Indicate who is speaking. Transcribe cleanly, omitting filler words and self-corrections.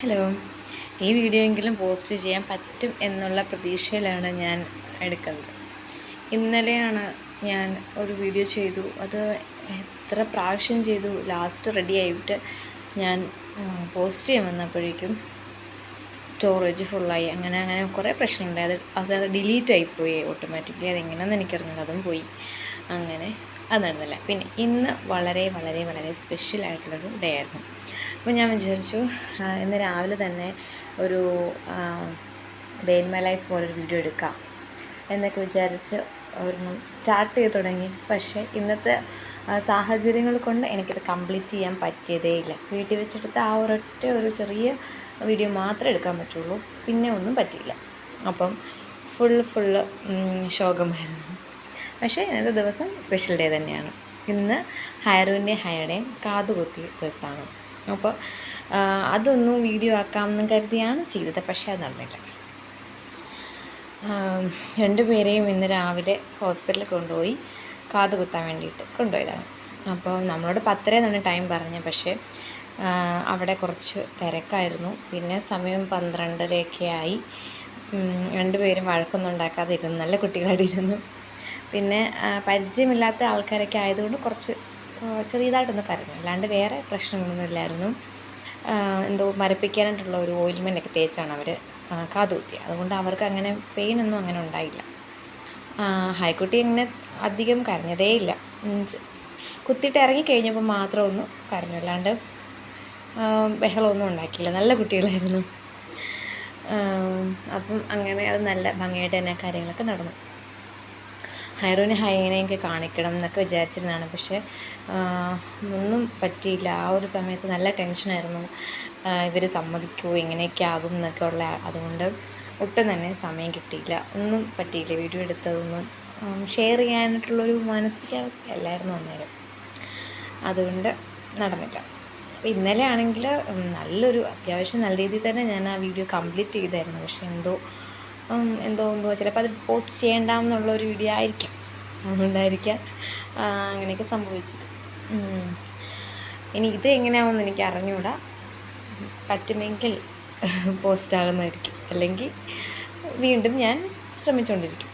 Speaker 1: Hello, ഈ video എങ്കിലും post ചെയ്യാൻ പറ്റും എന്നുള്ള പ്രതീക്ഷയിലാണ് ഞാൻ എടുക്കുന്നത്. ഇന്നലെയാണ് ഞാൻ ഒരു വീഡിയോ ചെയ്തു. അത് എത്ര പ്രാവശ്യം ചെയ്തു, ലാസ്റ്റ് റെഡി ആയിട്ട് ഞാൻ പോസ്റ്റ് ചെയ്യാൻ വന്നപ്പോഴേക്കും സ്റ്റോറേജ് ഫുള്ളായി. അങ്ങനെ കുറേ പ്രശ്നങ്ങളുണ്ടായി. അത് ഡിലീറ്റ് ആയിപ്പോയി ഓട്ടോമാറ്റിക്കലി. അതെങ്ങനെയാണെന്ന് എനിക്കറിഞ്ഞില്ല, അതും പോയി. അങ്ങനെ അത് നടന്നില്ല. പിന്നെ ഇന്ന് വളരെ വളരെ വളരെ സ്പെഷ്യലായിട്ടുള്ളൊരു ഡേ ആയിരുന്നു. അപ്പോൾ ഞാൻ വിചാരിച്ചു ഇന്ന് രാവിലെ തന്നെ ഒരു ഡേ ഇൻ മൈ ലൈഫ് പോലൊരു വീഡിയോ എടുക്കാം എന്നൊക്കെ വിചാരിച്ച് ഒരെണ്ണം സ്റ്റാർട്ട് ചെയ്ത് തുടങ്ങി. പക്ഷേ ഇന്നത്തെ സാഹചര്യങ്ങൾ കൊണ്ട് എനിക്കത് കംപ്ലീറ്റ് ചെയ്യാൻ പറ്റിയതേ ഇല്ല. വീട്ടിൽ വെച്ചെടുത്ത ആ ഒരു ചെറിയ വീഡിയോ മാത്രമേ എടുക്കാൻ പറ്റുള്ളൂ, പിന്നെ ഒന്നും പറ്റിയില്ല. അപ്പം ഫുള്ള് ശോകമായിരുന്നു. പക്ഷേ ഇന്നത്തെ ദിവസം സ്പെഷ്യൽ ഡേ തന്നെയാണ്. ഇന്ന് ഹയറുവിൻ്റെയും ഹയയുടെയും കാതുകുത്തി ദിവസമാണ്. അപ്പോൾ അതൊന്നും വീഡിയോ ആക്കാമെന്ന് കരുതിയാണ് ചെയ്തത്, പക്ഷേ അത് നടന്നില്ല. രണ്ടുപേരെയും ഇന്ന് രാവിലെ ഹോസ്പിറ്റലിൽ കൊണ്ടുപോയി കാത് കുത്താൻ വേണ്ടിയിട്ട് കൊണ്ടുപോയതാണ്. അപ്പോൾ നമ്മളോട് 10:30 എന്നാണ് ടൈം പറഞ്ഞത്, പക്ഷേ അവിടെ കുറച്ച് തിരക്കായിരുന്നു. പിന്നെ സമയം 12:30 ആയി. രണ്ടുപേരും വഴക്കൊന്നും ഉണ്ടാക്കാതെ ഇരുന്നു, നല്ല കുട്ടികളായിട്ട് ഇരുന്നു. പിന്നെ പരിചയമില്ലാത്ത ആൾക്കാരൊക്കെ ആയതുകൊണ്ട് കുറച്ച് ചെറിയതായിട്ടൊന്ന് കരഞ്ഞു, അല്ലാണ്ട് വേറെ പ്രശ്നങ്ങളൊന്നും ഇല്ലായിരുന്നു. എന്തോ മരപ്പിക്കാനായിട്ടുള്ള ഒരു ഓയിൽമെൻ്റൊക്കെ തേച്ചാണ് അവർ കാതുകുത്തിയത്. അതുകൊണ്ട് അവർക്ക് അങ്ങനെ പെയിനൊന്നും അങ്ങനെ ഉണ്ടായില്ല. ഹൈക്കുട്ടി അങ്ങനെ അധികം കരഞ്ഞതേ ഇല്ല. കുത്തിയിട്ട് ഇറങ്ങിക്കഴിഞ്ഞപ്പോൾ മാത്രം ഒന്ന് കരഞ്ഞു, അല്ലാണ്ട് ബഹളമൊന്നും ഉണ്ടാക്കിയില്ല. നല്ല കുട്ടികളായിരുന്നു. അപ്പം അങ്ങനെ അത് നല്ല ഭംഗിയായിട്ട് തന്നെ കാര്യങ്ങളൊക്കെ നടന്നു. ഹൈറോനെ ഹൈനെയൊക്കെ കാണിക്കണം എന്നൊക്കെ വിചാരിച്ചിരുന്നതാണ്, പക്ഷേ ഒന്നും പറ്റിയില്ല. ആ ഒരു സമയത്ത് നല്ല ടെൻഷനായിരുന്നു. ഇവർ സമ്മതിക്കുമോ, ഇങ്ങനെയൊക്കെ ആകും എന്നൊക്കെ ഉള്ള. അതുകൊണ്ട് ഒട്ടും തന്നെ സമയം കിട്ടിയില്ല, ഒന്നും പറ്റിയില്ല. വീഡിയോ എടുത്തതൊന്നും ഷെയർ ചെയ്യാനായിട്ടുള്ളൊരു മാനസികാവസ്ഥയല്ലായിരുന്നു അന്നേരം, അതുകൊണ്ട് നടന്നില്ല. അപ്പോൾ ഇന്നലെ ആണെങ്കിൽ അത്യാവശ്യം നല്ല രീതിയിൽ തന്നെ ഞാൻ ആ വീഡിയോ കംപ്ലീറ്റ് ചെയ്തായിരുന്നു. പക്ഷേ എന്തോ ചിലപ്പോൾ അത് പോസ്റ്റ് ചെയ്യേണ്ടാമെന്നുള്ളൊരു വീഡിയോ ആയിരിക്കാം, അതുകൊണ്ടായിരിക്കാം അങ്ങനെയൊക്കെ സംഭവിച്ചത്. ഇനി ഇത് എങ്ങനെയാവുമെന്ന് എനിക്ക് അറിഞ്ഞുകൂടാ. പറ്റുമെങ്കിൽ പോസ്റ്റ് ആകുന്നതായിരിക്കും, അല്ലെങ്കിൽ വീണ്ടും ഞാൻ ശ്രമിച്ചുകൊണ്ടിരിക്കും.